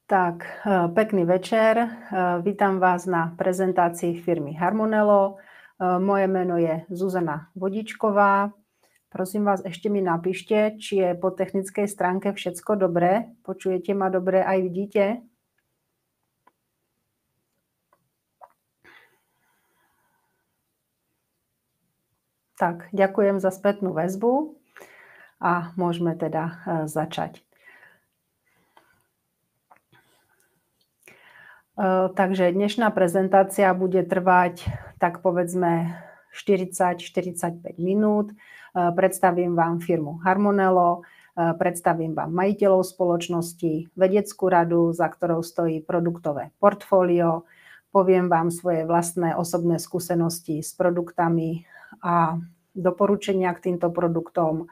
Tak, pekný večer. Vítam vás na prezentácii firmy Harmonello. Moje meno je Zuzana Vodičková. Prosím vás, ešte mi napíšte, či je po technickej stránke všetko dobré. Počujete ma dobre, aj vidíte? Tak, ďakujem za spätnú väzbu a môžeme teda začať. Takže dnešná prezentácia bude trvať, tak povedzme, 40-45 minút. Predstavím vám firmu Harmonello, predstavím vám majiteľov spoločnosti, vedeckú radu, za ktorou stojí produktové portfólio, poviem vám svoje vlastné osobné skúsenosti s produktami a doporučenia k týmto produktom.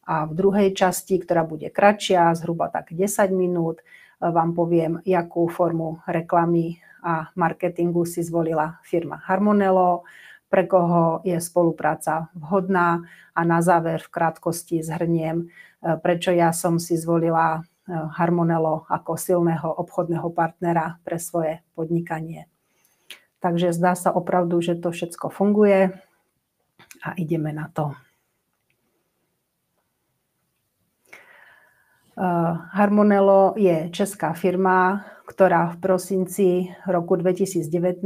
A v druhej časti, ktorá bude kratšia, zhruba tak 10 minút, vám poviem, jakú formu reklamy a marketingu si zvolila firma Harmonello, pre koho je spolupráca vhodná a na záver v krátkosti zhrniem, prečo ja som si zvolila Harmonello ako silného obchodného partnera pre svoje podnikanie. Takže zdá sa opravdu, že to všetko funguje a ideme na to. Harmonello je česká firma, ktorá v prosinci roku 2019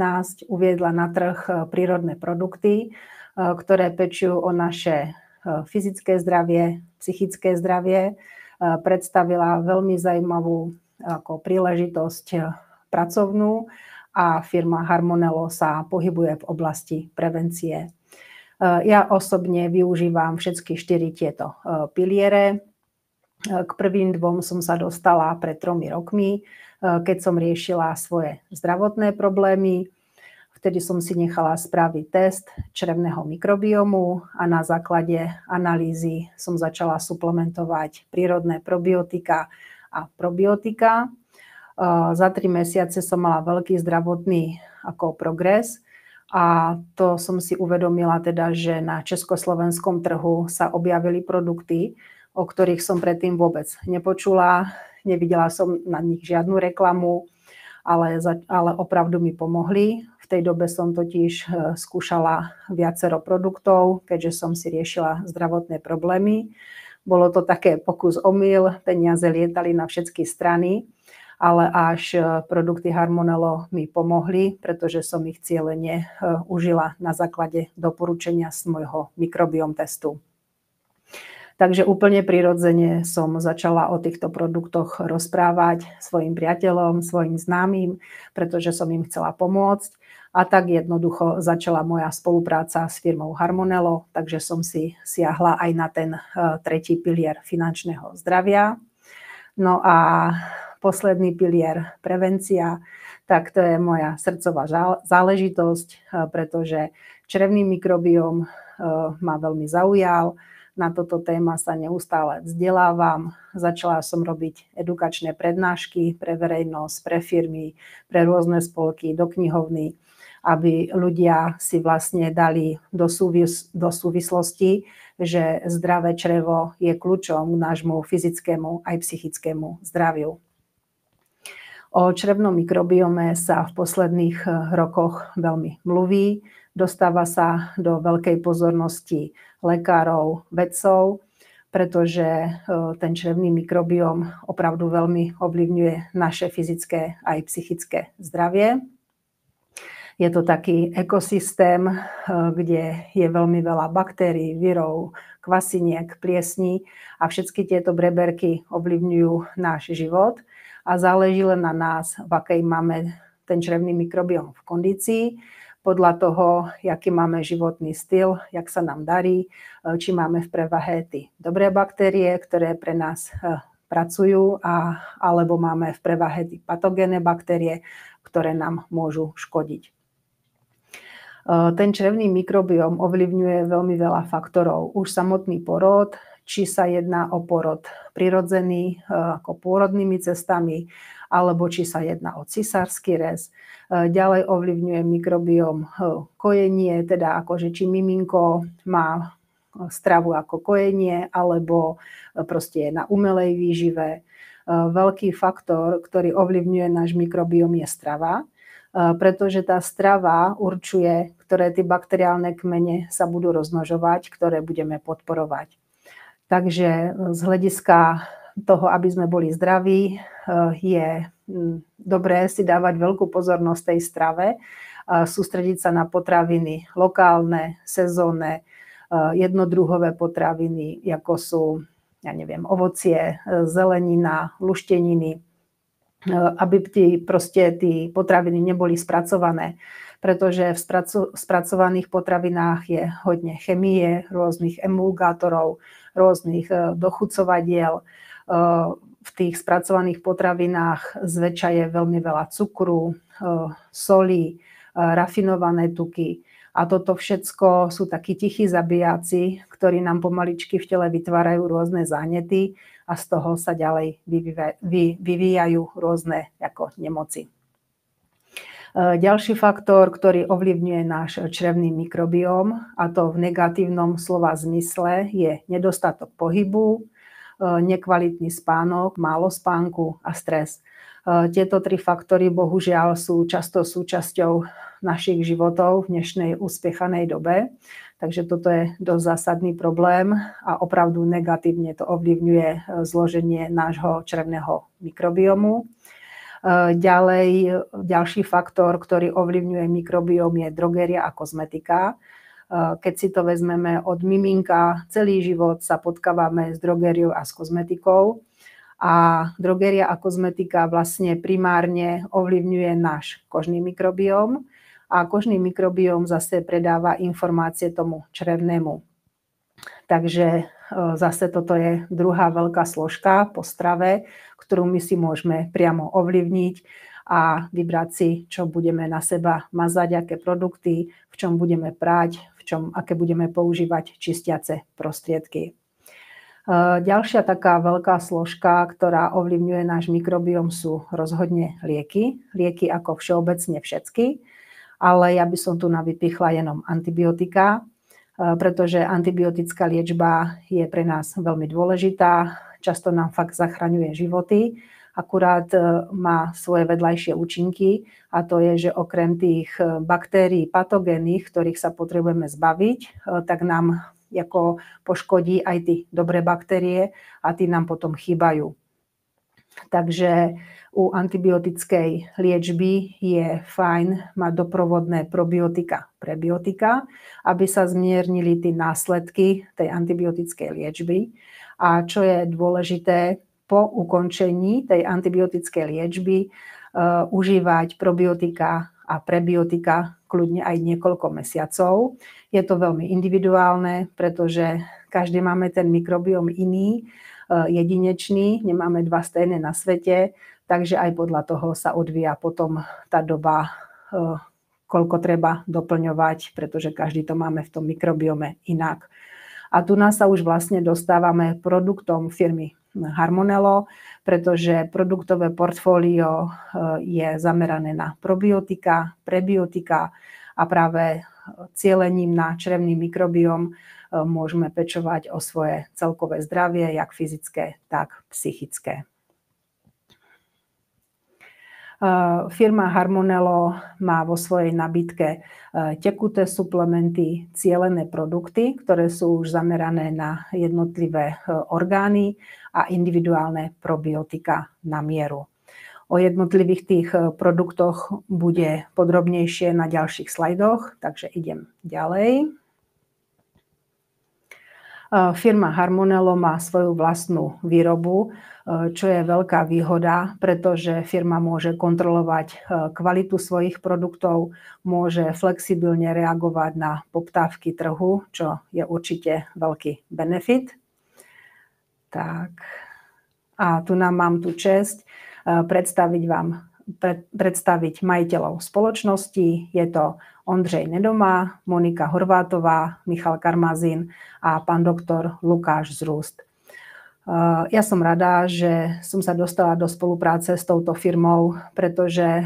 uviedla na trh prírodné produkty, ktoré pečujú o naše fyzické zdravie, psychické zdravie. Predstavila veľmi zaujímavú ako príležitosť pracovnú a firma Harmonello sa pohybuje v oblasti prevencie. Ja osobne využívam všetky 4 tieto piliere. K prvým 2 som sa dostala pred 3 rokmi, keď som riešila svoje zdravotné problémy. Vtedy som si nechala spraviť test črevného mikrobiomu a na základe analýzy som začala suplementovať prírodné probiotika a probiotika. Za 3 mesiace som mala veľký zdravotný ako progres a to som si uvedomila teda, že na československom trhu sa objavili produkty, o ktorých som predtým vôbec nepočula, nevidela som na nich žiadnu reklamu, ale opravdu mi pomohli. V tej dobe som totiž skúšala viacero produktov, keďže som si riešila zdravotné problémy. Bolo to také pokus omyl, peniaze lietali na všetky strany, ale až produkty Harmonello mi pomohli, pretože som ich cielene užila na základe doporučenia z môjho mikrobiom testu. Takže úplne prirodzene som začala o týchto produktoch rozprávať svojim priateľom, svojim známym, pretože som im chcela pomôcť. A tak jednoducho začala moja spolupráca s firmou Harmonello, takže som si siahla aj na ten 3. pilier finančného zdravia. No a posledný pilier prevencia, tak to je moja srdcová záležitosť, pretože črevný mikrobióm ma veľmi zaujal. Na toto téma sa neustále vzdelávam. Začala som robiť edukačné prednášky pre verejnosť, pre firmy, pre rôzne spolky, do knihovny, aby ľudia si vlastne dali do súvislosti, že zdravé črevo je kľúčom k nášmu fyzickému aj psychickému zdraviu. O črevnom mikrobiome sa v posledných rokoch veľmi mluví. Dostáva sa do veľkej pozornosti lekárov, vedcov, pretože ten črevný mikrobióm opravdu veľmi ovplyvňuje naše fyzické aj psychické zdravie. Je to taký ekosystém, kde je veľmi veľa baktérií, virov, kvasiniek, pliesní a všetky tieto breberky ovplyvňujú náš život a záleží len na nás, v akej máme ten črevný mikrobióm v kondícii, podľa toho, aký máme životný styl, jak sa nám darí, či máme v prevahe tie dobré baktérie, ktoré pre nás pracujú, alebo máme v prevahe tie patogénne baktérie, ktoré nám môžu škodiť. Ten črevný mikrobióm ovplyvňuje veľmi veľa faktorov. Už samotný porod, či sa jedná o porod prirodzený, ako pôrodnými cestami, alebo či sa jedná o cisársky rez. Ďalej ovplyvňuje mikrobióm kojenie, teda akože či miminko má stravu ako kojenie, alebo proste je na umelej výžive. veľký faktor, ktorý ovplyvňuje náš mikrobióm, je strava, pretože tá strava určuje, ktoré tie bakteriálne kmene sa budú rozmnožovať, ktoré budeme podporovať. Takže z hľadiska toho, aby sme boli zdraví, je dobré si dávať veľkú pozornosť tej strave, sústrediť sa na potraviny lokálne, sezónne, jednodruhové potraviny, ako sú, ovocie, zelenina, lušteniny, aby tí potraviny neboli spracované, pretože v spracovaných potravinách je hodne chemie, rôznych emulgátorov, rôznych dochucovadiel. V tých spracovaných potravinách zväčša je veľmi veľa cukru, soli, rafinované tuky. A toto všetko sú takí tichí zabijáci, ktorí nám pomaličky v tele vytvárajú rôzne záněty a z toho sa ďalej vyvíjajú rôzne ako nemoci. Ďalší faktor, ktorý ovplyvňuje náš črevný mikrobióm, a to v negatívnom slova zmysle, je nedostatok pohybu, nekvalitný spánok, málo spánku a stres. Tieto tri faktory bohužiaľ sú často súčasťou našich životov v dnešnej uspiechanej dobe. Takže toto je dosť zásadný problém a opravdu negatívne to ovplyvňuje zloženie nášho črevného mikrobiomu. Ďalší faktor, ktorý ovplyvňuje mikrobióm, je drogéria a kozmetika. Keď si to vezmeme od miminka, celý život sa potkávame s drogériou a s kozmetikou. A drogéria a kozmetika vlastne primárne ovplyvňuje náš kožný mikrobióm. A kožný mikrobióm zase predáva informácie tomu črevnému. Takže zase toto je druhá veľká složka po strave, ktorú my si môžeme priamo ovplyvniť a vybrať si, čo budeme na seba mazať, aké produkty, v čom budeme prať, aké budeme používať čistiace prostriedky. Ďalšia taká veľká složka, ktorá ovplyvňuje náš mikrobióm, sú rozhodne lieky. Lieky ako všeobecne všetky, ale ja by som tu vypichla jenom antibiotika, pretože antibiotická liečba je pre nás veľmi dôležitá. Často nám fakt zachraňuje životy, akurát má svoje vedľajšie účinky, a to je, že okrem tých baktérií patogénnych, ktorých sa potrebujeme zbaviť, tak nám ako poškodí aj tie dobré baktérie a tí nám potom chýbajú. Takže u antibiotickej liečby je fajn mať doprovodné probiotika, prebiotika, aby sa zmiernili tie následky tej antibiotickej liečby. A čo je dôležité, po ukončení tej antibiotickej liečby užívať probiotika a prebiotika kľudne aj niekoľko mesiacov. Je to veľmi individuálne, pretože každý máme ten mikrobióm iný, jedinečný, nemáme dva stejné na svete, takže aj podľa toho sa odvíja potom tá doba, koľko treba doplňovať, pretože každý to máme v tom mikrobiome inak. A tu nás sa už vlastne dostávame produktom firmy Harmonello, pretože produktové portfólio je zamerané na probiotika, prebiotika a práve cielením na črevný mikrobióm môžeme pečovať o svoje celkové zdravie, jak fyzické, tak psychické. Firma Harmonello má vo svojej nabídke tekuté suplementy, cielené produkty, ktoré sú už zamerané na jednotlivé orgány a individuálne probiotika na mieru. O jednotlivých tých produktoch bude podrobnejšie na ďalších slajdoch, takže idem ďalej. Firma Harmonello má svoju vlastnú výrobu, čo je veľká výhoda, pretože firma môže kontrolovať kvalitu svojich produktov, môže flexibilne reagovať na poptávky trhu, čo je určite veľký benefit. Tak. A tu mám tú česť predstaviť majiteľov spoločnosti. Je to Ondřej Nedoma, Monika Horvátová, Michal Karmazín a pán doktor Lukáš Zrúst. Ja som rada, že som sa dostala do spolupráce s touto firmou, pretože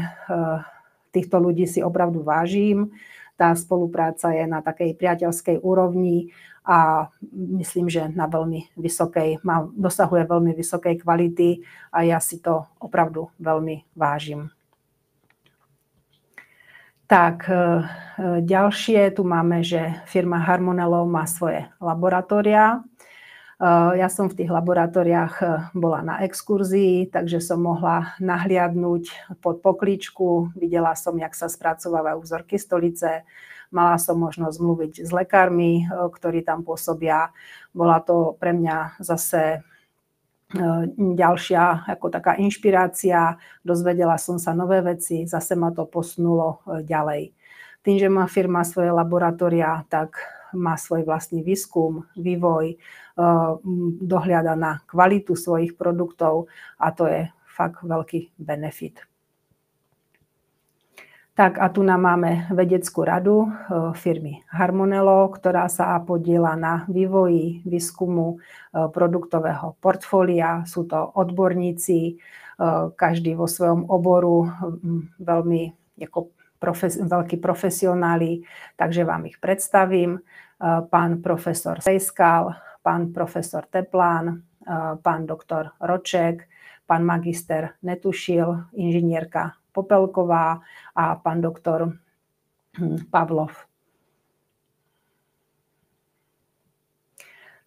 týchto ľudí si opravdu vážim. tá spolupráca je na takej priateľskej úrovni a myslím, že na veľmi vysokej, dosahuje veľmi vysokej kvality a ja si to opravdu veľmi vážim. Tak, ďalšie tu máme, že firma Harmonello má svoje laboratória. Ja som v tých laboratóriách bola na exkurzii, takže som mohla nahliadnúť pod pokličku. Videla som, jak sa spracovávajú vzorky stolice. Mala som možnosť mluviť s lekármi, ktorí tam pôsobia. Bola to pre mňa zase ďalšia ako taká inšpirácia, dozvedela som sa nové veci, zase ma to posunulo ďalej. Tým, že má firma svoje laboratória, tak má svoj vlastný výskum, vývoj, dohliada na kvalitu svojich produktov a to je fakt veľký benefit. Tak a tu nám máme vedeckú radu firmy Harmonello, ktorá sa podieľa na vývoji, výskumu produktového portfólia. Sú to odborníci, každý vo svojom oboru, veľmi veľkí profesionáli, takže vám ich predstavím. Pán profesor Sejskal, pán profesor Teplán, pán doktor Roček, pán magister Netušil, inžinierka Popelková a pán doktor Pavlov.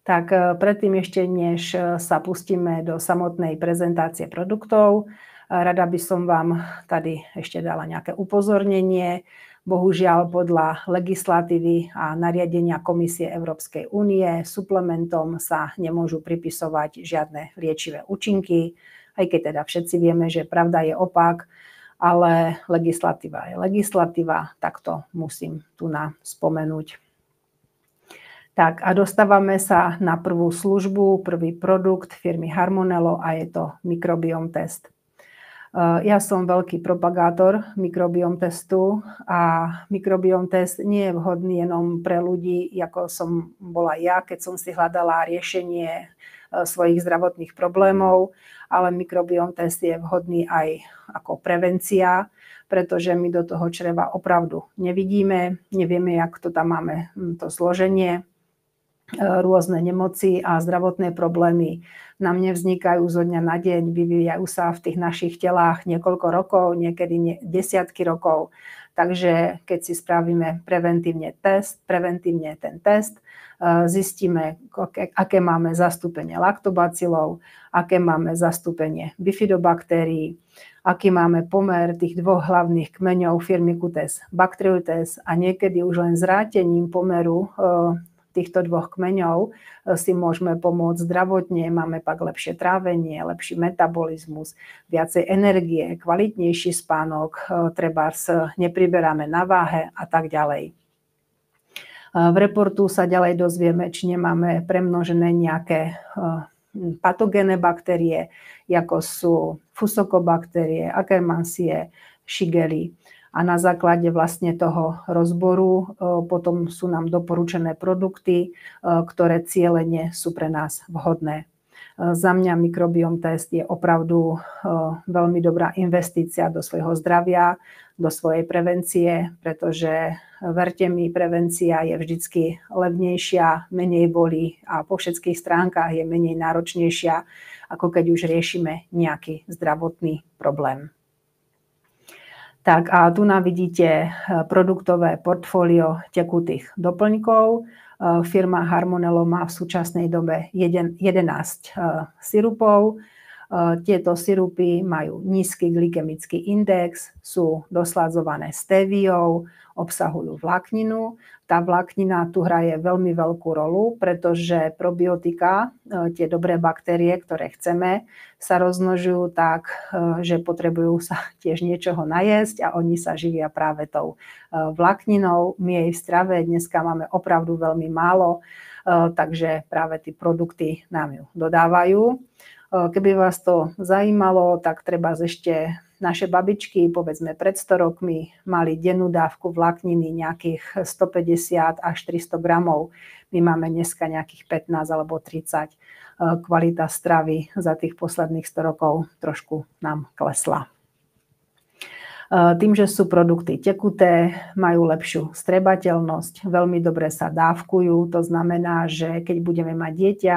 Tak predtým ešte, než sa pustíme do samotnej prezentácie produktov, rada by som vám tady ešte dala nejaké upozornenie. Bohužiaľ podľa legislatívy a nariadenia Komisie Európskej únie suplementom sa nemôžu pripisovať žiadne liečivé účinky, aj keď teda všetci vieme, že pravda je opak, ale legislatíva je legislatíva, tak to musím tu spomenúť. Tak a dostávame sa na prvú službu, prvý produkt firmy Harmonello a je to mikrobiom test. Ja som veľký propagátor mikrobiom testu a mikrobiom test nie je vhodný jenom pre ľudí, ako som bola ja, keď som si hľadala riešenie svojich zdravotných problémov, ale mikrobiom test je vhodný aj ako prevencia, pretože my do toho čreva opravdu nevidíme, nevieme, jak to tam máme, to zloženie, rôzne nemoci a zdravotné problémy nám nevznikajú zo dňa na deň, vyvíjajú sa v tých našich telách niekoľko rokov, niekedy desiatky rokov. Takže keď si spravíme preventívne ten test, zistíme, aké máme zastúpenie laktobacilov, aké máme zastúpenie bifidobaktérií, aký máme pomer tých dvoch hlavných kmeňov Firmicutes bacteroides a niekedy už len zrátením pomeru týchto dvoch kmeňov si môžeme pomôcť zdravotne, máme pak lepšie trávenie, lepší metabolizmus, viacej energie, kvalitnejší spánok, trebárs nepriberáme na váhe a tak ďalej. V reportu sa ďalej dozvieme, či nemáme premnožené nejaké patogénne baktérie, ako sú fusokobaktérie, Akkermannsie, Shigely. A na základe vlastne toho rozboru potom sú nám doporučené produkty, ktoré cielene sú pre nás vhodné. Za mňa mikrobiom test je opravdu veľmi dobrá investícia do svojho zdravia, do svojej prevencie, pretože verte mi, prevencia je vždycky levnejšia, menej bolí a po všetkých stránkach je menej náročnejšia, ako keď už riešime nejaký zdravotný problém. Tak a tu vidíte produktové portfólio tekutých doplňkov. Firma Harmonello má v súčasnej dobe 11 sirupov. Tieto sirupy majú nízky glykemický index, sú dosladzované stéviou, obsahujú vlákninu. Tá vláknina tu hraje veľmi veľkú rolu, pretože probiotika, tie dobré baktérie, ktoré chceme, sa rozmnožujú tak, že potrebujú sa tiež niečoho najesť a oni sa živia práve tou vlákninou. My jej v strave dneska máme opravdu veľmi málo, takže práve tie produkty nám ju dodávajú. Keby vás to zajímalo, tak treba ešte naše babičky, povedzme pred 100 rokmi, mali dennú dávku vlákniny nejakých 150 až 300 gramov. My máme dneska nejakých 15 alebo 30. Kvalita stravy za tých posledných 100 rokov trošku nám klesla. Tým, že sú produkty tekuté, majú lepšiu strebateľnosť, veľmi dobre sa dávkujú. To znamená, že keď budeme mať dieťa,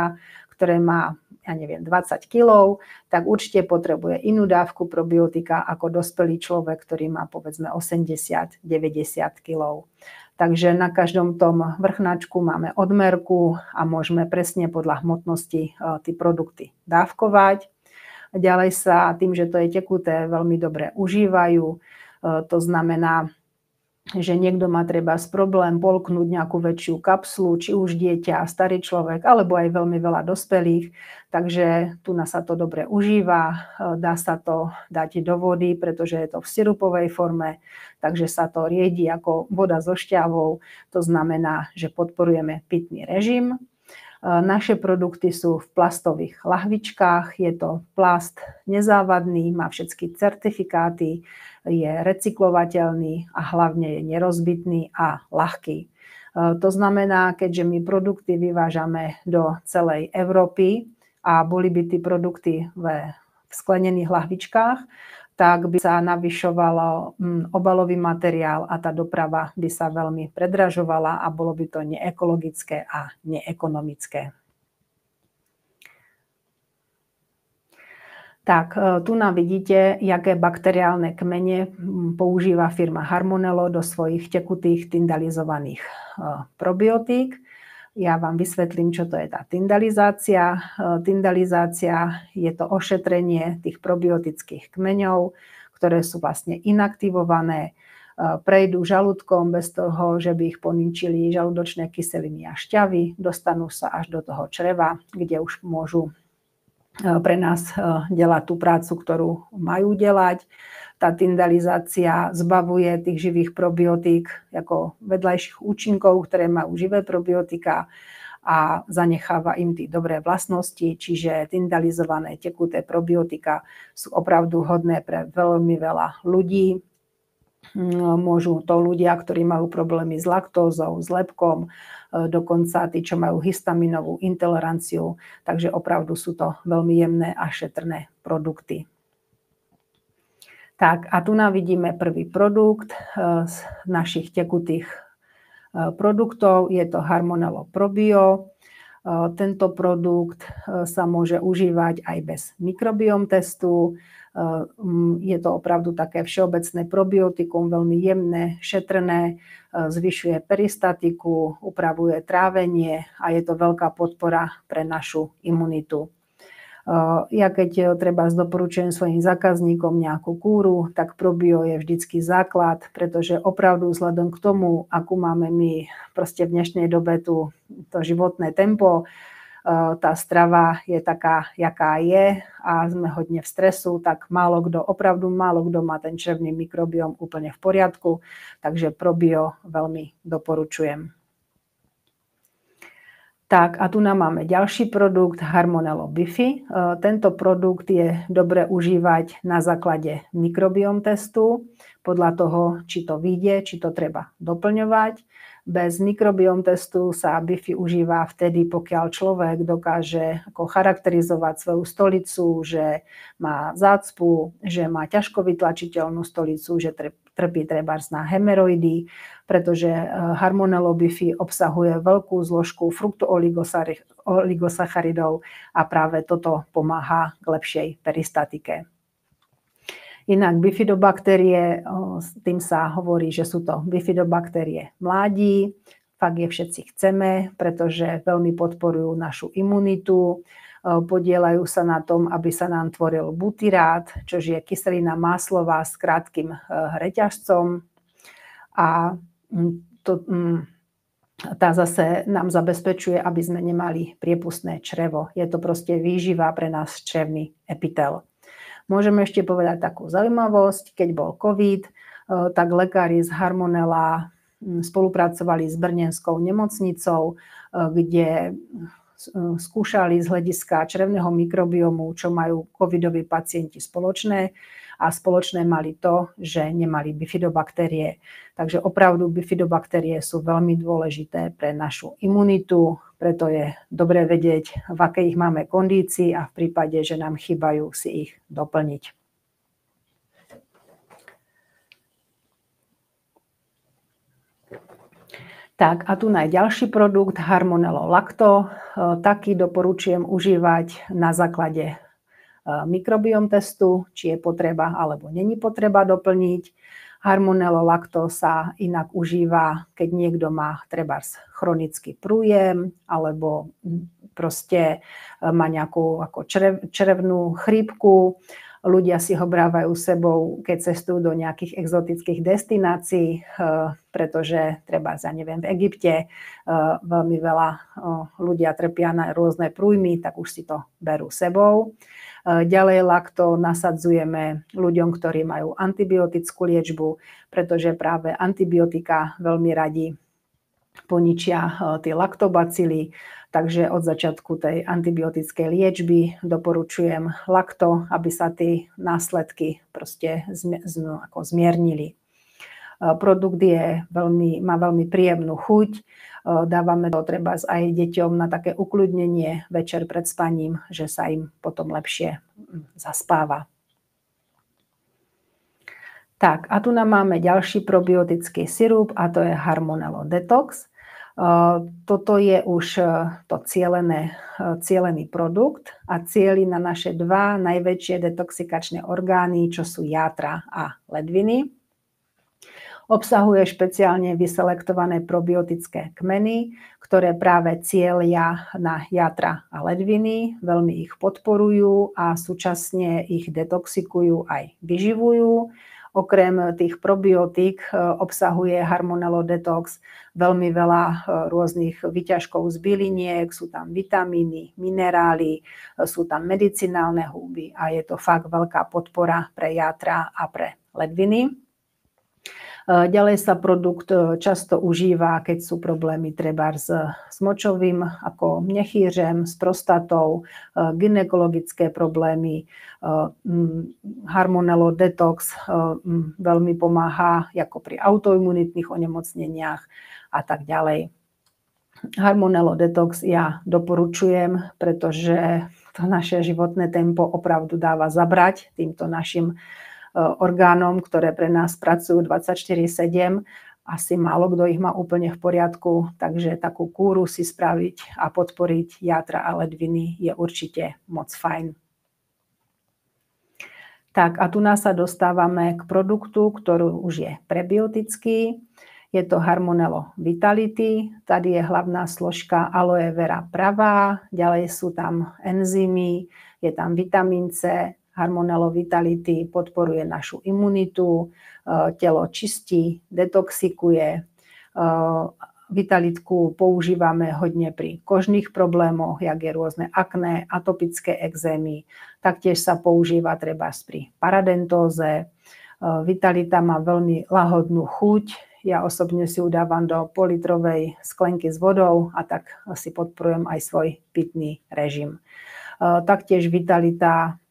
ktoré má, ja neviem, 20 kg, tak určite potrebuje inú dávku probiotika ako dospelý človek, ktorý má povedzme 80-90 kg. Takže na každom tom vrchnáčku máme odmerku a môžeme presne podľa hmotnosti tie produkty dávkovať. Ďalej sa tým, že to je tekuté, veľmi dobre užívajú. To znamená, že niekto má trebárs problém polknúť nejakú väčšiu kapsulu, či už dieťa, starý človek, alebo aj veľmi veľa dospelých. Takže tu sa to dobre užíva, dá sa to dať do vody, pretože je to v sirupovej forme, takže sa to riedi ako voda so šťavou. To znamená, že podporujeme pitný režim. Naše produkty sú v plastových lahvičkách, je to plast nezávadný, má všetky certifikáty, je recyklovateľný a hlavne je nerozbitný a ľahký. To znamená, keďže my produkty vyvážame do celej Európy a boli by tie produkty v sklenených lahvičkách, tak by sa navyšovalo obalový materiál a tá doprava by sa veľmi predražovala a bolo by to neekologické a neekonomické. Tak, tu nám vidíte, jaké bakteriálne kmene používa firma Harmonello do svojich tekutých tyndalizovaných probiotík. Ja vám vysvetlím, čo to je tá tyndalizácia. Tyndalizácia je to ošetrenie tých probiotických kmeňov, ktoré sú vlastne inaktivované, prejdú žalúdkom bez toho, že by ich poničili žalúdočné kyseliny a šťavy, dostanú sa až do toho čreva, kde už môžu pre nás delať tú prácu, ktorú majú delať. Tá tyndalizácia zbavuje tých živých probiotík ako vedľajších účinkov, ktoré majú živé probiotika a zanecháva im tie dobré vlastnosti, čiže tyndalizované tekuté probiotika sú opravdu hodné pre veľmi veľa ľudí. Môžu to ľudia, ktorí majú problémy s laktózou, s lepkom, dokonca tí, čo majú histaminovú intoleranciu, takže opravdu sú to veľmi jemné a šetrné produkty. Tak a tu nám vidíme prvý produkt z našich tekutých produktov. Je to Harmonello Probio. Tento produkt sa môže užívať aj bez mikrobiom testu. Je to opravdu také všeobecné probiotikum, veľmi jemné, šetrné, zvyšuje peristatiku, upravuje trávenie a je to veľká podpora pre našu imunitu. Ja keď treba doporučujem svojim zákazníkom nejakú kúru, tak Probio je vždycky základ, pretože opravdu vzhľadom k tomu, akú máme my proste v dnešnej dobe to životné tempo, tá strava je taká, jaká je a sme hodne v stresu, tak opravdu málo kto má ten črevný mikrobióm úplne v poriadku, takže Probio veľmi doporučujem. Tak a tu nám máme ďalší produkt Harmonello Bifi. Tento produkt je dobre užívať na základe mikrobiom testu, podľa toho, či to vyjde, či to treba doplňovať. Bez mikrobiom testu sa Bifi užíva vtedy, pokiaľ človek dokáže ako charakterizovať svoju stolicu, že má zácpu, že má ťažko vytlačiteľnú stolicu, že trpí trebárs na hemeroidy, pretože Harmonello Bifi obsahuje veľkú zložku fruktooligosacharidov a práve toto pomáha k lepšej peristatike. Inak bifidobaktérie, tým sa hovorí, že sú to bifidobaktérie mládí. Fakt je všetci chceme, pretože veľmi podporujú našu imunitu. Podielajú sa na tom, aby sa nám tvoril butyrát, čo je kyselina maslová s krátkym reťazcom. A tá zase nám zabezpečuje, aby sme nemali priepustné črevo. Je to proste výživa pre nás črevný epitel. Môžeme ešte povedať takú zaujímavosť, keď bol COVID, tak lekári z Harmonella spolupracovali s brnenskou nemocnicou, kde skúšali z hľadiska črevného mikrobiomu, čo majú covidoví pacienti spoločné a spoločné mali to, že nemali bifidobaktérie. Takže opravdu bifidobaktérie sú veľmi dôležité pre našu imunitu, preto je dobré vedieť, v akej ich máme kondícii a v prípade, že nám chýbajú, si ich doplniť. Tak a tu ďalší produkt Harmonello Lacto. Taký doporučujem užívať na základe mikrobiom testu, či je potreba alebo není potreba doplniť. Harmonello Lacto sa inak užíva, keď niekto má trebárs chronický prújem alebo proste má nejakú ako črevnú chrípku. Ľudia si ho brávajú sebou, keď cestujú do nejakých exotických destinácií, pretože trebárs, ja neviem, v Egypte veľmi veľa ľudia trpia na rôzne prújmy, tak už si to berú sebou. Ďalej Lacto nasadzujeme ľuďom, ktorí majú antibiotickú liečbu, pretože práve antibiotika veľmi radi poničia tie laktobacily. Takže od začiatku tej antibiotickej liečby doporučujem Lacto, aby sa tie následky proste ako zmiernili. Produkt má veľmi príjemnú chuť. Dávame to trebárs aj deťom na také ukľudnenie večer pred spaním, že sa im potom lepšie zaspáva. Tak a tu máme ďalší probiotický sirup a to je Harmonello Detox. Toto je už to cielený produkt a cieli na naše dva najväčšie detoxikačné orgány, čo sú játra a ledviny. Obsahuje špeciálne vyselektované probiotické kmeny, ktoré práve cielia na játra a ledviny, veľmi ich podporujú a súčasne ich detoxikujú aj vyživujú. Okrem tých probiotík obsahuje Harmonello Detox veľmi veľa rôznych výťažkov z byliniek, sú tam vitamíny, minerály, sú tam medicinálne húby a je to fakt veľká podpora pre játra a pre ledviny. Ďalej sa produkt často užíva, keď sú problémy trebárs s močovým, ako mechýřem, s prostatou, gynekologické problémy. Harmonello Detox veľmi pomáha ako pri autoimunitných onemocneniach a tak ďalej. Harmonello Detox ja doporučujem, pretože to naše životné tempo opravdu dáva zabrať týmto našim orgánom, ktoré pre nás pracujú 24/7. Asi málo kto ich má úplne v poriadku, takže takú kúru si spraviť a podporiť játra a ledviny je určite moc fajn. Tak a tu sa dostávame k produktu, ktorý už je prebiotický. Je to Harmonello Vitality. Tady je hlavná složka aloe vera pravá, ďalej sú tam enzymy, je tam vitamín C. Harmonello Vitality podporuje našu imunitu, telo čistí, detoxikuje. Vitalitku používame hodne pri kožných problémoch, jak je rôzne akné, atopické ekzémy. Taktiež sa používa trebárs pri paradentóze. Vitalita má veľmi lahodnú chuť. Ja osobne si ju dávam do politrovej sklenky s vodou a tak si podporujem aj svoj pitný režim. Taktiež Vitalita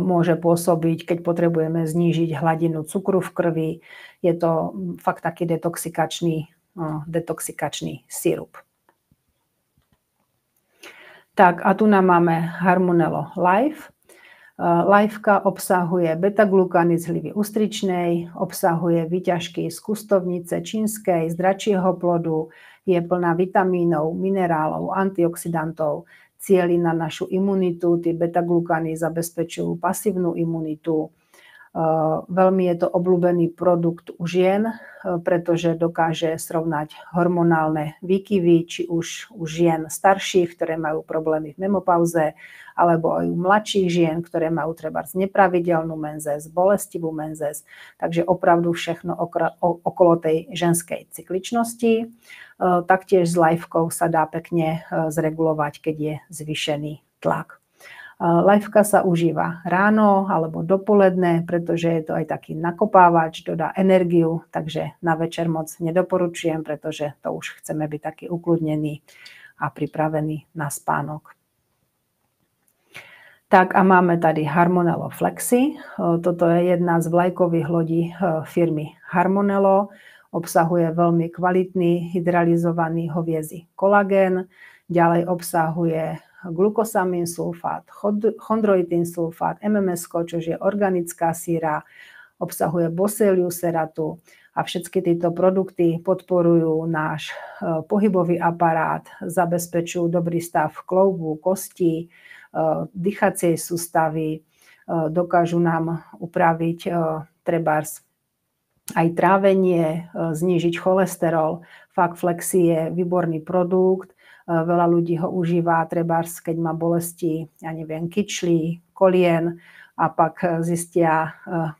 môže pôsobiť, keď potrebujeme znížiť hladinu cukru v krvi. Je to fakt taký detoxikačný sirup. Tak a tu máme Harmonello Life. Lifeka obsahuje beta-glukany z hľivy ústričnej, obsahuje výťažky z kustovnice čínskej, z dračieho plodu, je plná vitamínov, minerálov, antioxidantov, cieli na našu imunitu, tie beta-glukany zabezpečujú pasívnu imunitu. Veľmi je to obľúbený produkt u žien, pretože dokáže srovnať hormonálne výkyvy, či už u žien starších, ktoré majú problémy v menopauze, alebo aj u mladších žien, ktoré majú trebárs nepravidelnú menzes, bolestivú menzes. Takže opravdu všechno okolo tej ženskej cykličnosti. Taktiež s Lifekou sa dá pekne zregulovať, keď je zvýšený tlak. Lifeka sa užíva ráno alebo dopoledne, pretože je to aj taký nakopávač, dodá energiu, takže na večer moc nedoporučujem, pretože to už chceme byť taký ukludnený a pripravený na spánok. Tak a máme tady Harmonello Flexi. Toto je jedna z vlajkových lodí firmy Harmonello. Obsahuje veľmi kvalitný hydralizovaný hoviezí kolagén. Ďalej obsahuje glukosamín sulfát, chondroitín sulfát, MMS, čo je organická síra, obsahuje Boswellius seratu, A všetky tieto produkty podporujú náš pohybový aparát, zabezpečujú dobrý stav kĺbu, kostí, dýchacej sústavy, dokážu nám upraviť trebárs aj trávenie, znížiť cholesterol. Fakt Flexi je výborný produkt. Veľa ľudí ho užíva trebárs, keď má bolesti, ja neviem, kyčlí, kolien a pak zistia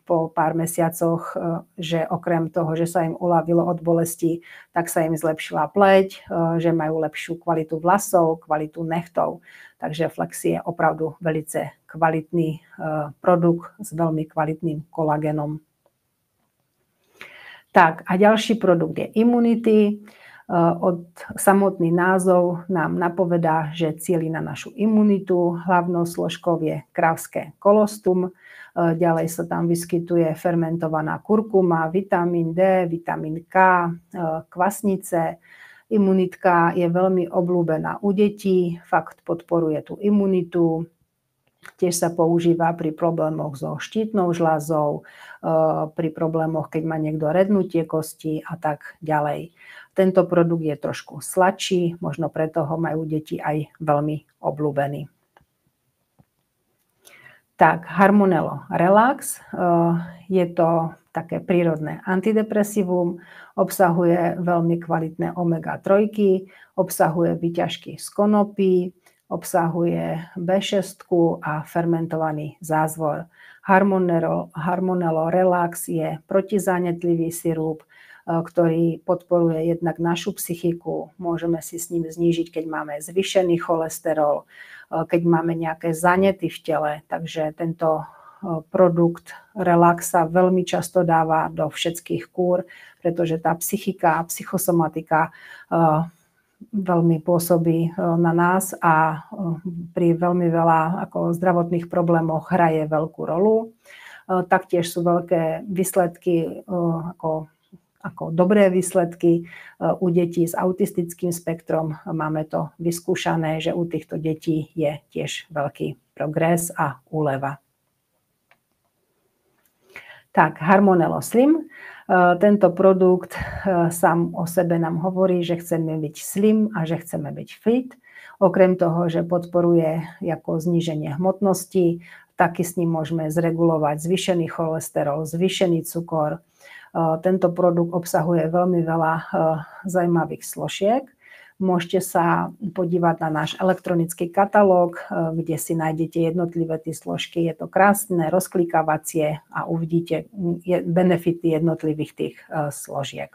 po pár mesiacoch, že okrem toho, že sa im uľavilo od bolesti, tak sa im zlepšila pleť, že majú lepšiu kvalitu vlasov, kvalitu nechtov. Takže Flexi je opravdu velice kvalitný produkt s veľmi kvalitným kolagénom. Tak a ďalší produkt je Immunity. Od samotný názov nám napovedá, že cieli na našu imunitu. Hlavnou složkou je krávské kolostrum. Ďalej sa tam vyskytuje fermentovaná kurkuma, vitamín D, vitamín K, kvasnice. Imunitka je veľmi obľúbená u detí. Fakt podporuje tú imunitu. Tiež sa používa pri problémoch so štítnou žľazou, pri problémoch, keď má niekto rednutie kostí a tak ďalej. Tento produkt je trošku sladší, možno preto ho majú deti aj veľmi obľúbený. Tak, Harmonello Relax je to také prírodné antidepresívum, obsahuje veľmi kvalitné omega-3, obsahuje výťažky z konopí, obsahuje B6 a fermentovaný zázvor. Harmonello Relax je protizánetlivý sirup, ktorý podporuje jednak našu psychiku. Môžeme si s ním znížiť, keď máme zvýšený cholesterol, keď máme nejaké zanety v tele. Takže tento produkt Relax sa veľmi často dáva do všetkých kúr, pretože tá psychika a psychosomatika veľmi pôsobí na nás a pri veľmi veľa zdravotných problémoch hraje veľkú rolu. Taktiež sú veľké výsledky, ako dobré výsledky u detí s autistickým spektrom. Máme to vyskúšané, že u týchto detí je tiež veľký progres a úleva. Tak, Harmonello Slim. Tento produkt sám o sebe nám hovorí, že chceme byť slim a že chceme byť fit. Okrem toho, že podporuje ako zníženie hmotnosti, taky s ním môžeme zregulovať zvýšený cholesterol, zvýšený cukor. Tento produkt obsahuje veľmi veľa zaujímavých složiek. Môžete sa podívať na náš elektronický katalóg, kde si nájdete jednotlivé tie složky. Je to krásne, rozklikávacie a uvidíte benefity jednotlivých tých složiek.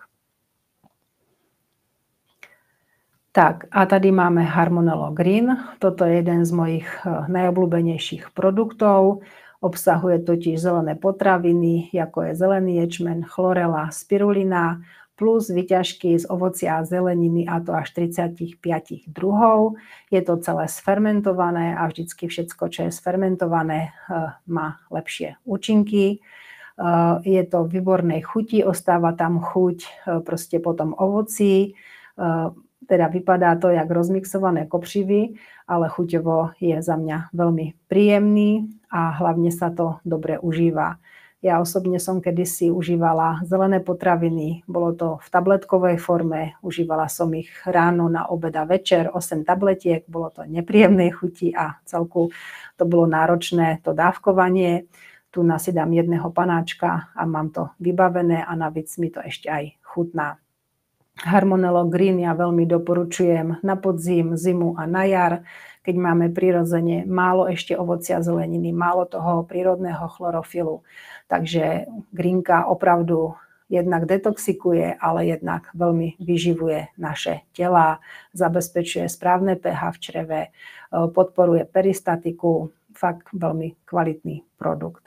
Tak, a tady máme Harmonello Green. Toto je jeden z mojich najobľúbenejších produktov. Obsahuje totiž zelené potraviny, ako je zelený ječmen, chlorela, spirulina, plus vyťažky z ovocia a zeleniny, a to až 35 druhov. Je to celé sfermentované a vždycky všetko, čo je sfermentované, má lepšie účinky. Je to výbornej chuti, ostáva tam chuť proste po tom ovoci. Teda vypadá to jak rozmixované kopřivy, ale chuťovo je za mňa veľmi príjemný a hlavne sa to dobre užíva. Ja osobne som kedysi užívala zelené potraviny, bolo to v tabletkovej forme, užívala som ich ráno, na obed a večer, 8 tabletiek, bolo to nepríjemnej chuti a celku to bolo náročné, to dávkovanie. Tu si dám jedného panáčka a mám to vybavené a navíc mi to ešte aj chutná. Harmonello Green ja veľmi doporučujem na podzim, zimu a na jar, keď máme prirodzene málo ešte ovocia, zeleniny, málo toho prírodného chlorofilu. Takže Greenka opravdu jednak detoxikuje, ale jednak veľmi vyživuje naše tela, zabezpečuje správne pH v čreve, podporuje peristatiku, fakt veľmi kvalitný produkt.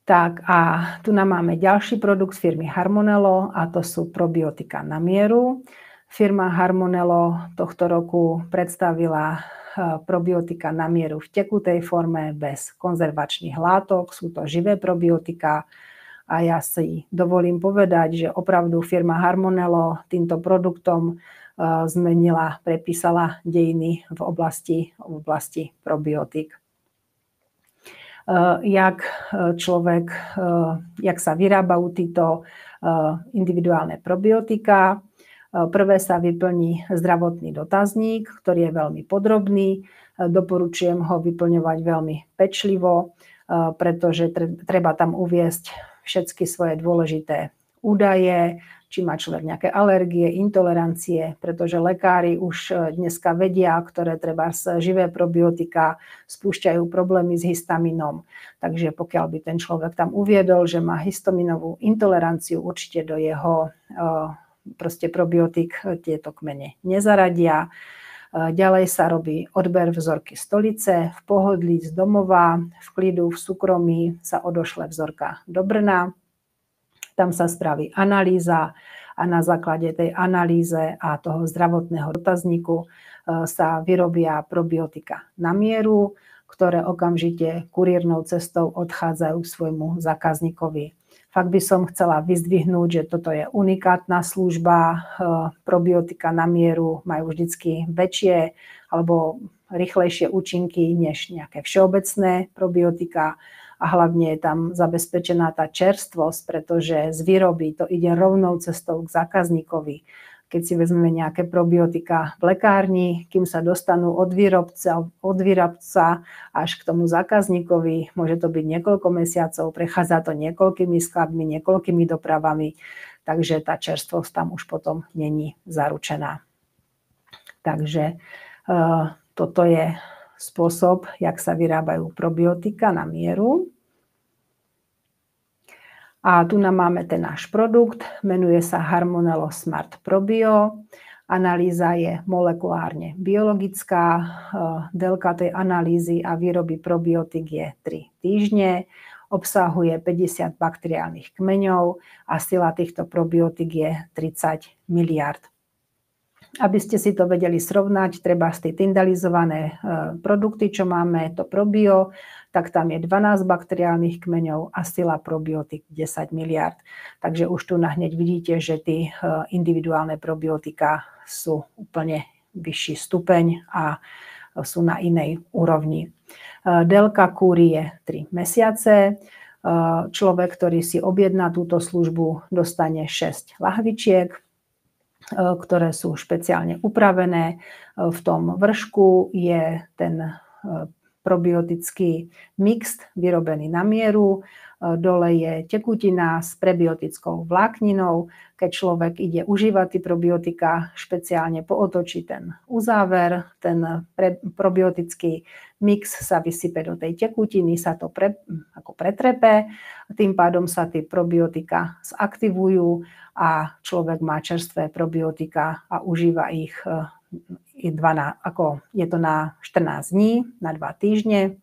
Tak a tu nám máme ďalší produkt firmy Harmonello a to sú probiotika na mieru. Firma Harmonello tohto roku predstavila probiotika na mieru v tekutej forme bez konzervačných látok. Sú to živé probiotika a ja si dovolím povedať, že opravdu firma Harmonello týmto produktom zmenila, prepísala dejiny v oblasti probiotik. jak sa vyrábajú títo individuálne probiotika. Prvé sa vyplní zdravotný dotazník, ktorý je veľmi podrobný. Doporučujem ho vyplňovať veľmi pečlivo, pretože treba tam uviesť všetky svoje dôležité údaje, či má človek nejaké alergie, intolerancie, pretože lekári už dneska vedia, ktoré treba živé probiotika spúšťajú problémy s histaminom. Takže pokiaľ by ten človek tam uviedol, že má histaminovú intoleranciu, určite do jeho probiotik tieto kmene nezaradia. Ďalej sa robí odber vzorky stolice, v pohodlí z domova, v klidu, v súkromí sa odošle vzorka do Brna. Tam sa spraví analýza a na základe tej analýze a toho zdravotného dotazníku sa vyrobia probiotika na mieru, ktoré okamžite kurírnou cestou odchádzajú k svojmu zákazníkovi. Fakt by som chcela vyzdvihnúť, že toto je unikátna služba. Probiotika na mieru majú vždycky väčšie alebo rýchlejšie účinky než nejaké všeobecné probiotika. A hlavne je tam zabezpečená tá čerstvosť, pretože z výroby to ide rovnou cestou k zákazníkovi. Keď si vezmeme nejaké probiotika v lekárni, kým sa dostanú od výrobca až k tomu zákazníkovi, môže to byť niekoľko mesiacov, prechádza to niekoľkými skladmi, niekoľkými dopravami, takže tá čerstvosť tam už potom není zaručená. Takže toto je spôsob, jak sa vyrábajú probiotika na mieru. A tu nám máme ten náš produkt, menuje sa Harmonello Smart Probio. Analýza je molekulárne biologická, dĺžka tej analýzy a výroby probiotik je 3 týždne, obsahuje 50 bakteriálnych kmeňov a sila týchto probiotik je 30 miliard. Aby ste si to vedeli srovnať, treba z tie tyndalizované produkty, čo máme, to probio, tak tam je 12 bakteriálnych kmeňov a sila probiotik 10 miliard. Takže už tu hneď vidíte, že tie individuálne probiotika sú úplne vyšší stupeň a sú na inej úrovni. Dĺžka kúry je 3 mesiace. Človek, ktorý si objedná túto službu, dostane 6 lahvičiek, ktoré sú špeciálne upravené. V tom vršku je ten probiotický mix vyrobený na mieru. Dole je tekutina s prebiotickou vlákninou. Keď človek ide užívať tie probiotika, špeciálne pootočí ten uzáver, ten probiotický mix sa vysype do tej tekutiny, sa to pretrepe. Tým pádom sa tie probiotika zaktivujú a človek má čerstvé probiotika a užíva ich je to na 14 dní, na 2 týždne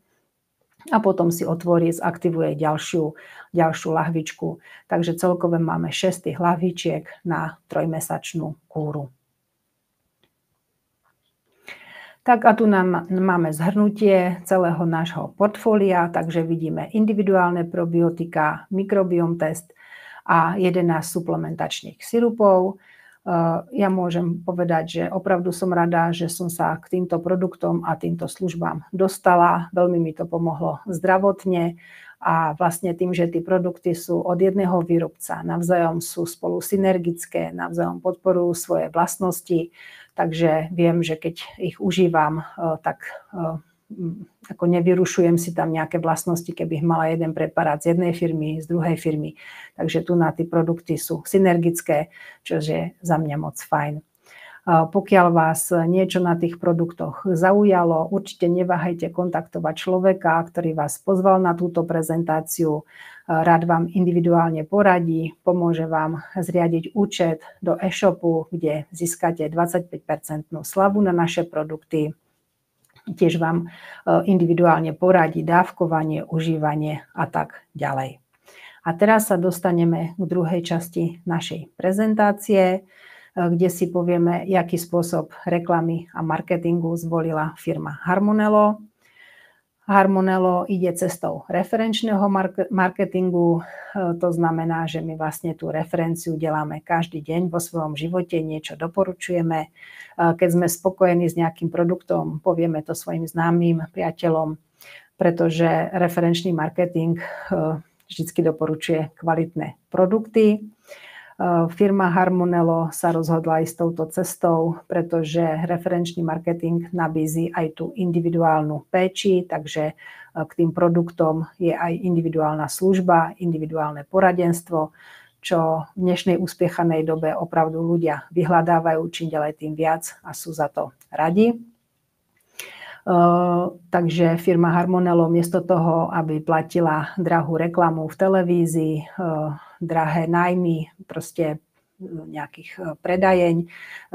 a potom si otvorí, zaktivuje ďalšiu lahvičku. Takže celkové máme 6 tých lahvičiek na 3-mesačnú kúru. Tak a tu máme zhrnutie celého nášho portfólia, takže vidíme individuálne probiotika, mikrobiom test a 11 suplementačných sirupov. Ja môžem povedať, že opravdu som rada, že som sa k týmto produktom a týmto službám dostala. Veľmi mi to pomohlo zdravotne a vlastne tým, že tie produkty sú od jedného výrobca, navzájom sú spolu synergické, navzájom podporujú svoje vlastnosti, takže viem, že keď ich užívam, tak ako nevyrušujem si tam nejaké vlastnosti, keby mala jeden preparát z jednej firmy, z druhej firmy. Takže tu na tie produkty sú synergické, čo je za mňa moc fajn. Pokiaľ vás niečo na tých produktoch zaujalo, určite neváhajte kontaktovať človeka, ktorý vás pozval na túto prezentáciu. Rád vám individuálne poradí, pomôže vám zriadiť účet do e-shopu, kde získate 25% slavu na naše produkty. Tiež vám individuálne poradí dávkovanie, užívanie a tak ďalej. A teraz sa dostaneme k druhej časti našej prezentácie, kde si povieme, aký spôsob reklamy a marketingu zvolila firma Harmonello. Harmonello ide cestou referenčného marketingu, to znamená, že my vlastne tú referenciu deláme každý deň vo svojom živote, niečo doporučujeme. Keď sme spokojení s nejakým produktom, povieme to svojim známym, priateľom. pretože referenčný marketing vždy doporučuje kvalitné produkty. Firma Harmonello sa rozhodla ísť touto cestou, pretože referenčný marketing nabízi aj tú individuálnu péči, takže k tým produktom je aj individuálna služba, individuálne poradenstvo, čo v dnešnej uspiechanej dobe opravdu ľudia vyhľadávajú čím ďalej tým viac a sú za to radi. Takže firma Harmonello miesto toho, aby platila drahú reklamu v televízii, drahé nájmy, proste nejakých predajeň,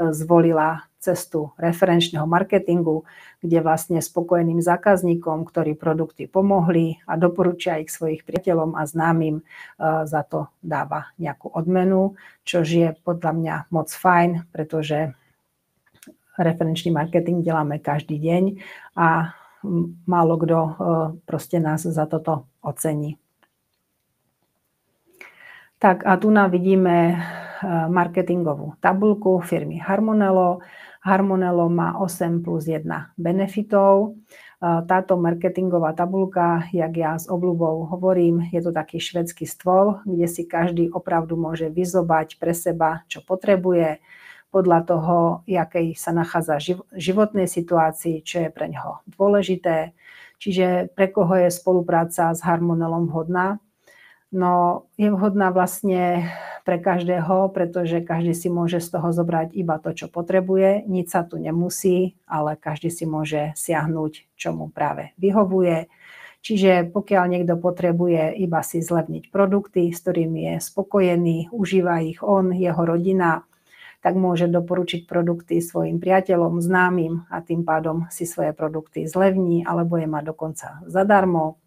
zvolila cestu referenčného marketingu, kde vlastne spokojným zákazníkom, ktorí produkty pomohli a doporučia ich svojich priateľom a známym, za to dáva nejakú odmenu, čo je podľa mňa moc fajn, pretože referenčný marketing deláme každý deň a málo kto proste nás za toto ocení. Tak a tu vidíme marketingovú tabuľku firmy Harmonello. Harmonello má 8 plus 1 benefitov. Táto marketingová tabuľka, jak ja s obľubou hovorím, je to taký švédsky stôl, kde si každý opravdu môže vyzobať pre seba, čo potrebuje, podľa toho, jakej sa nachádza v životnej situácii, čo je pre neho dôležité. Čiže pre koho je spolupráca s Harmonellom vhodná? No, je vhodná vlastne pre každého, pretože každý si môže z toho zobrať iba to, čo potrebuje. Nič sa tu nemusí, ale každý si môže siahnuť, čo mu práve vyhovuje. Čiže pokiaľ niekto potrebuje iba si zlevniť produkty, s ktorými je spokojený, užíva ich on, jeho rodina, tak môže doporučiť produkty svojim priateľom, známym a tým pádom si svoje produkty zlevní alebo je má dokonca zadarmo.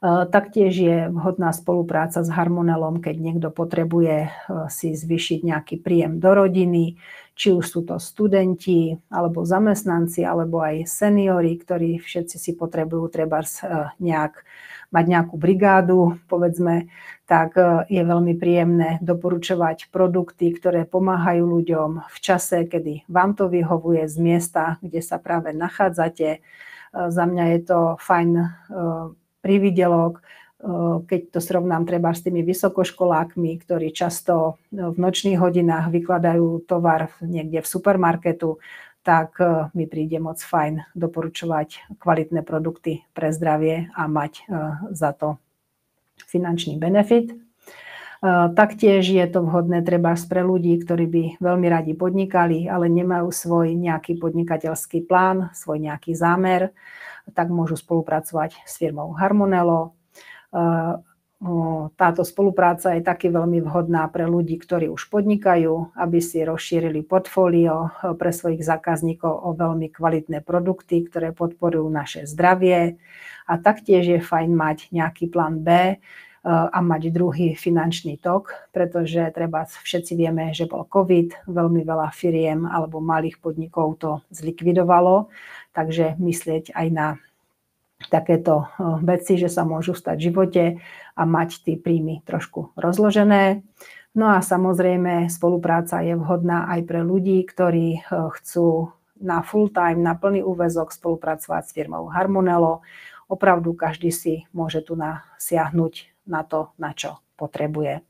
Taktiež je vhodná spolupráca s Harmonellom, keď niekto potrebuje si zvýšiť nejaký príjem do rodiny, či už sú to studenti, alebo zamestnanci, alebo aj seniori, ktorí všetci si potrebujú trebárs mať nejakú brigádu, povedzme, tak je veľmi príjemné doporučovať produkty, ktoré pomáhajú ľuďom v čase, kedy vám to vyhovuje z miesta, kde sa práve nachádzate. Za mňa je to fajn prividelok, keď to srovnám treba s tými vysokoškolákmi, ktorí často v nočných hodinách vykladajú tovar niekde v supermarketu, tak mi príde moc fajn doporučovať kvalitné produkty pre zdravie a mať za to finančný benefit. Taktiež je to vhodné treba pre ľudí, ktorí by veľmi radi podnikali, ale nemajú svoj nejaký podnikateľský plán, svoj nejaký zámer, tak môžu spolupracovať s firmou Harmonello. Táto spolupráca je taky veľmi vhodná pre ľudí, ktorí už podnikajú, aby si rozšírili portfólio pre svojich zákazníkov o veľmi kvalitné produkty, ktoré podporujú naše zdravie. A taktiež je fajn mať nejaký plán B a mať druhý finančný tok, pretože treba všetci vieme, že bol COVID, veľmi veľa firiem alebo malých podnikov to zlikvidovalo, takže myslieť aj na takéto veci, že sa môžu stať v živote a mať tie príjmy trošku rozložené. No a samozrejme spolupráca je vhodná aj pre ľudí, ktorí chcú na full time, na plný úväzok spolupracovať s firmou Harmonello. Opravdu každý si môže tu siahnuť na to, na čo potrebuje.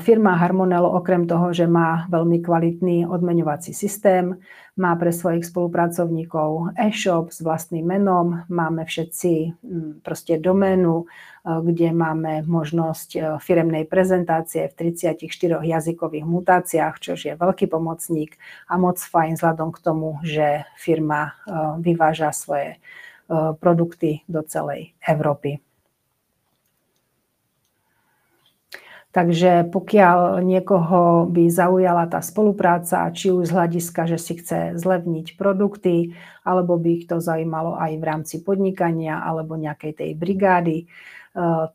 Firma Harmonello okrem toho, že má veľmi kvalitný odmeňovací systém, má pre svojich spolupracovníkov e-shop s vlastným menom, máme všetci proste doménu, kde máme možnosť firemnej prezentácie v 34 jazykových mutáciách, čo je veľký pomocník a moc fajn vzhľadom k tomu, že firma vyváža svoje produkty do celej Európy. Takže pokiaľ niekoho by zaujala tá spolupráca, či už z hľadiska, že si chce zlevniť produkty, alebo by ich to zaujímalo aj v rámci podnikania alebo nejakej tej brigády,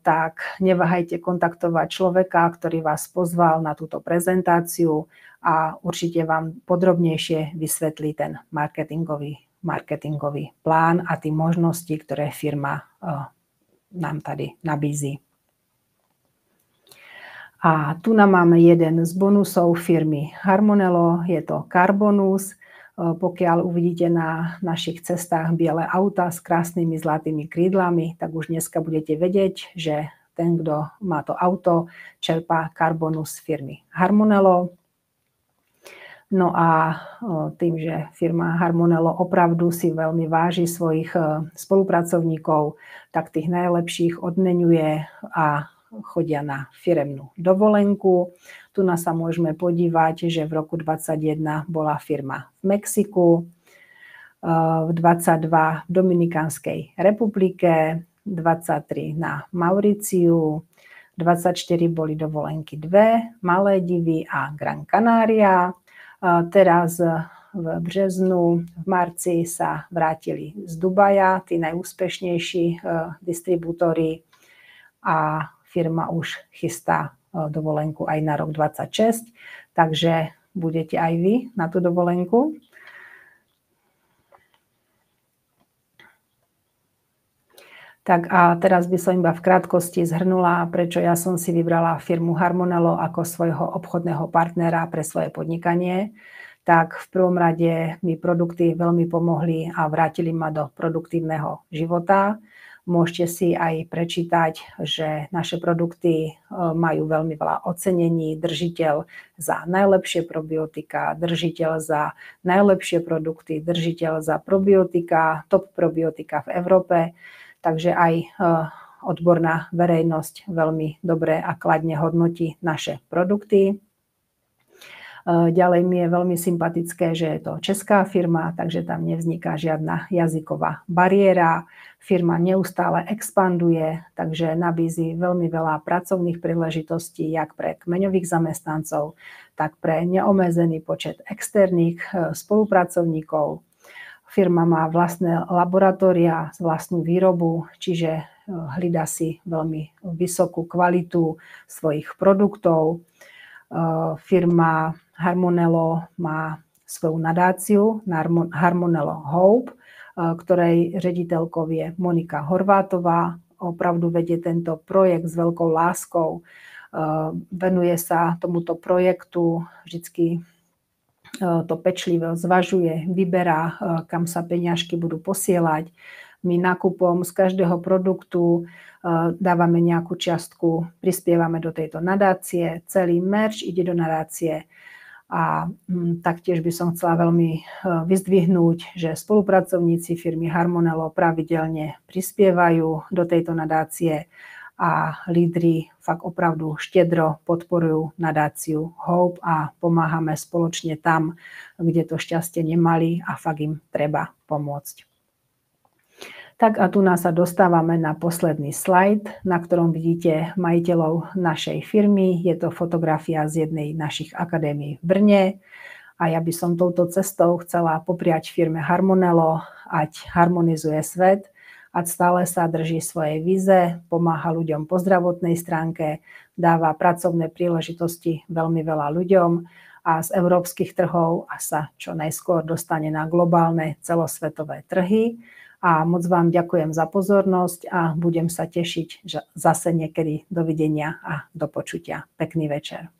tak neváhajte kontaktovať človeka, ktorý vás pozval na túto prezentáciu a určite vám podrobnejšie vysvetlí ten marketingový plán a tie možnosti, ktoré firma nám tady nabízí. A tu máme jeden z bonusov firmy Harmonello, je to Carbonus. Pokiaľ uvidíte na našich cestách biele auta s krásnymi zlatými krídlami, tak už dneska budete vedieť, že ten, kto má to auto, čerpá karbonu z firmy Harmonello. No a tým, že firma Harmonello opravdu si veľmi váži svojich spolupracovníkov, tak tých najlepších odmeňuje a chodia na firemnú dovolenku. Tu nás sa môžeme podívať, že v roku 2021 bola firma v Mexiku, v 2022 v Dominikánskej republike, 2023 na Mauriciu, 2024 boli dovolenky dve, Maledivy a Gran Canaria. Teraz v březnu, v marci sa vrátili z Dubaja, tí najúspešnejší distribútori, a firma už chystá dovolenku aj na rok 2026, takže budete aj vy na tú dovolenku. Tak a teraz by som iba v krátkosti zhrnula, prečo ja som si vybrala firmu Harmonello ako svojho obchodného partnera pre svoje podnikanie. Tak v prvom rade mi produkty veľmi pomohli a vrátili ma do produktívneho života. Môžete si aj prečítať, že naše produkty majú veľmi veľa ocenení. Držiteľ za najlepšie probiotika, držiteľ za najlepšie produkty, držiteľ za probiotika, top probiotika v Európe. Takže aj odborná verejnosť veľmi dobre a kladne hodnotí naše produkty. Ďalej mi je veľmi sympatické, že je to česká firma, takže tam nevzniká žiadna jazyková bariéra. Firma neustále expanduje, takže nabízí veľmi veľa pracovných príležitostí, jak pre kmeňových zamestnancov, tak pre neomezený počet externých spolupracovníkov. Firma má vlastné laboratória, vlastnú výrobu, čiže hľadá si veľmi vysokú kvalitu svojich produktov. Firma Harmonello má svoju nadáciu Harmonello Hope, ktorej riaditeľkou je Monika Horvátová. Opravdu vedie tento projekt s veľkou láskou. Venuje sa tomuto projektu vždycky to pečlivo zvažuje, vyberá, kam sa peňažky budú posielať. My nákupom z každého produktu dávame nejakú čiastku, prispievame do tejto nadácie, celý merch ide do nadácie. A taktiež by som chcela veľmi vyzdvihnúť, že spolupracovníci firmy Harmonello pravidelne prispievajú do tejto nadácie a lídri fakt opravdu štedro podporujú nadáciu Hope a pomáhame spoločne tam, kde to šťastie nemali a fakt im treba pomôcť. Tak a tu nás sa dostávame na posledný slajd, na ktorom vidíte majiteľov našej firmy. Je to fotografia z jednej našich akadémií v Brne a ja by som touto cestou chcela popriať firme Harmonello, ať harmonizuje svet, ať stále sa drží svojej vize, pomáha ľuďom po zdravotnej stránke, dáva pracovné príležitosti veľmi veľa ľuďom a z európskych trhov a sa čo najskôr dostane na globálne celosvetové trhy. A moc vám ďakujem za pozornosť a budem sa tešiť zase niekedy. Dovidenia a do počutia. Pekný večer.